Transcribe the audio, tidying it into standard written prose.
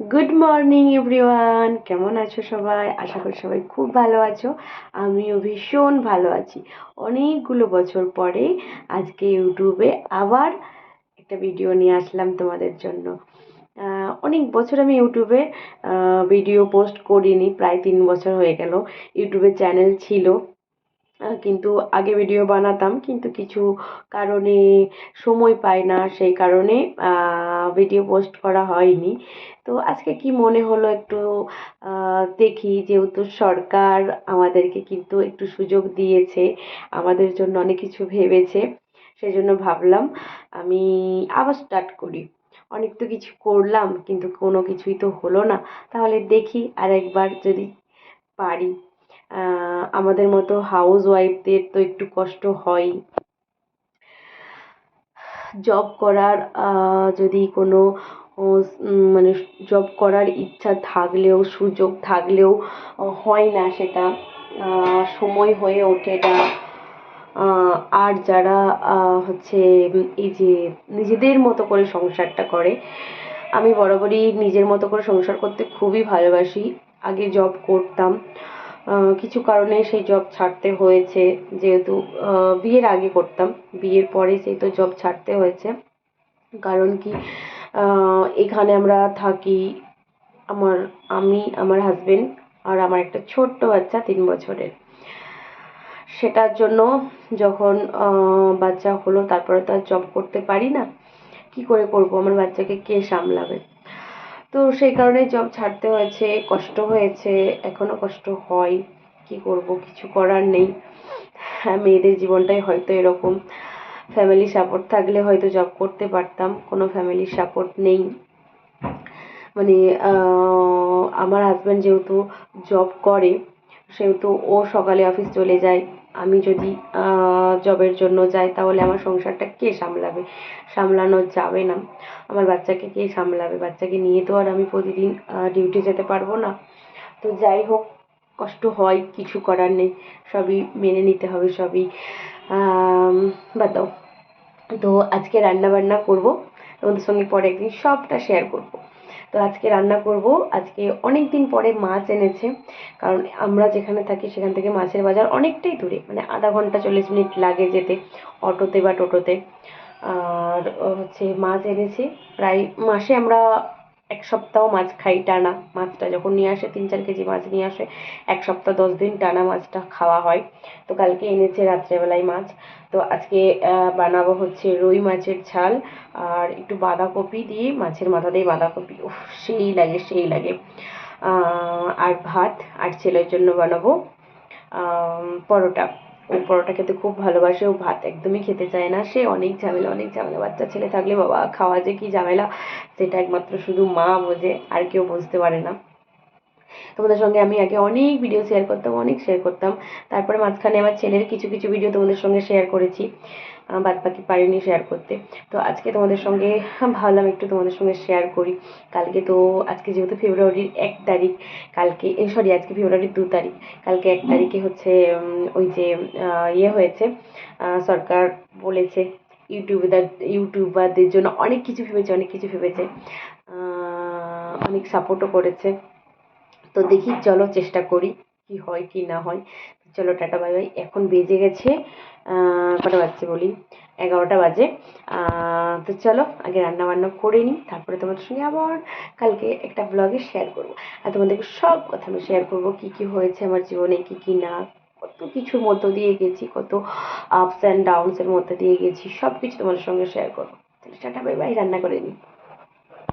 Good morning everyone, কেমন আছো সবাই? আশা করি সবাই খুব ভালো আছো। আমিও ভীষণ ভালো আছি। অনেকগুলো বছর পরে আজকে ইউটিউবে আবার একটা ভিডিও নিয়ে আসলাম তোমাদের জন্য। অনেক বছর আমি ইউটিউবে ভিডিও পোস্ট করিনি, প্রায় 3 বছর হয়ে গেল। ইউটিউবে চ্যানেল ছিল, কিন্তু আগে ভিডিও বানাতাম, কিন্তু কিছু কারণে সময় পাই না, সেই কারণে ভিডিও পোস্ট করা হয়নি। তো আজকে কি মনে হলো একটু দেখি, যেহেতু সরকার আমাদেরকে কিন্তু একটু সুযোগ দিয়েছে, আমাদের জন্য অনেক কিছু ভেবেছে, সেই জন্য ভাবলাম আমি আবার স্টার্ট করি। অনেক তো কিছু করলাম কিন্তু কোনো কিছুই তো হলো না, তাহলে দেখি আর একবার যদি পারি। আমাদের মতো হাউস ওয়াইফদের তো একটু কষ্ট হয়। জব করার যদি কোনো মানে জব করার ইচ্ছা থাকলেও, সুযোগ থাকলেও হয় না সেটা, সময় হয়ে ওঠে না। আর যারা হচ্ছে এই যে নিজেদের মতো করে সংসারটা করে, আমি বরাবরই নিজের মতো করে সংসার করতে খুবই ভালোবাসি। আগে জব করতাম, কিছু কারণে সেই জব ছাড়তে হয়েছে। যেহেতু বিয়ের আগে করতাম, বিয়ের পরে সেই তো জব ছাড়তে হয়েছে। কারণ কি, এখানে আমরা থাকি, আমার আমি, আমার হাজবেন্ড আর আমার একটা ছোট্ট বাচ্চা 3 বছরের। সেটার জন্য যখন বাচ্চা হলো, তারপরে তো আর জব করতে পারি না। কি করে করব, আমার বাচ্চাকে কে সামলাবে? তো সেই কারণে জব ছাড়তে হয়েছে, কষ্ট হয়েছে, এখনো কষ্ট হয়। কি করব, কিছু করার নেই। হ্যাঁ, মেয়েদের জীবনটাই হয়তো এরকম। ফ্যামিলি সাপোর্ট থাকলে হয়তো জব করতে পারতাম, কোনো ফ্যামিলির সাপোর্ট নেই। মানে আমার হাজব্যান্ড যেহেতু জব করে, সেহেতু ও সকালে অফিস চলে যায়। আমি যদি জবের জন্য যাই, তাহলে আমার সংসারটা কে সামলাবে? সামলানো যাবে না। আমার বাচ্চাকে কে সামলাবে? বাচ্চাকে নিয়ে তো আর আমি প্রতিদিন ডিউটি যেতে পারবো না। তো যাই হোক, কষ্ট হয়, কিছু করার নেই, সবই মেনে নিতে হবে, সবই বাদ দাও। তো আজকে রান্না বান্না করব, তোমাদের সঙ্গে পরে একদিন সবটা শেয়ার করব। তো আজকে রান্না করব, আজকে অনেক দিন পরে মাছ এনেছে। কারণ আমরা যেখানে থাকি সেখান থেকে মাছের বাজার অনেকটাই দূরে, মানে আধা ঘন্টা 40 মিনিট লাগে যেতে, অটোতে বা টোটোতে। আর হচ্ছে মাছ এনেছে, প্রায় মাসে আমরা 1 সপ্তাহ মাছ খাই টানা। মাছটা যখন নিয়ে আসে, 3-4 কেজি মাছ নিয়ে আসে, 1 সপ্তাহ 10 দিন টানা মাছটা খাওয়া হয়। তো কালকে এনেছে রাত্রেবেলায় মাছ। তো আজকে বানাবো হচ্ছে রুই মাছের ঝাল, আর একটু বাঁধাকপি দিয়ে, মাছের মাথা দিয়ে বাঁধাকপি, উফ সেই লাগে, সেই লাগে। আর ভাত, আর ছেলের জন্য বানাবো পরোটা। ও পরোটা খেতে খুব ভালোবাসে, ও ভাত একদমই খেতে চায় না। সে অনেক ঝামেলা, অনেক ঝামেলা। বাচ্চা ছেলে থাকলে বাবা খাওয়া যে কি ঝামেলা, সেটা একমাত্র শুধু মা বোঝে, আর কেউ বুঝতে পারে না। তোমাদের সঙ্গে আমি আগে অনেক ভিডিও শেয়ার করতাম, অনেক শেয়ার করতাম। তারপরে মাঝখানে আমার ছেলের কিছু কিছু ভিডিও তোমাদের সঙ্গে শেয়ার করেছি, বাদ বাকি পারিনি শেয়ার করতে। তো আজকে তোমাদের সঙ্গে ভাবলাম একটু তোমাদের সঙ্গে শেয়ার করি। কালকে তো, আজকে যেহেতু ফেব্রুয়ারির 1 তারিখ, কালকে সরি, আজকে ফেব্রুয়ারির 2 তারিখ, কালকে 1 তারিখে হচ্ছে ওই যে ইয়ে হয়েছে, সরকার বলেছে ইউটিউবারদের জন্য অনেক কিছু ভেবেছে, অনেক কিছু ভেবেছে, অনেক সাপোর্টও করেছে। তো দেখি, চলো চেষ্টা করি কি হয় কি না হয়। চলো টাটা বাই বাই। এখন বেজে গেছে কটা বাজছে বলি, 11টা বাজে। তো চলো আগে রান্না বান্না করে নিই, তারপরে তোমাদের সঙ্গে আবার কালকে একটা ব্লগে শেয়ার করবো। আর তোমাদেরকে সব কথা আমি শেয়ার করবো, কি কি হয়েছে আমার জীবনে, কি কি না, কত কিছুর মধ্য দিয়ে গেছি, কত আপস অ্যান্ড ডাউনসের মধ্যে দিয়ে গেছি, সব কিছু তোমাদের সঙ্গে শেয়ার করবো। টাটা বাই বাই, রান্না করে নিই।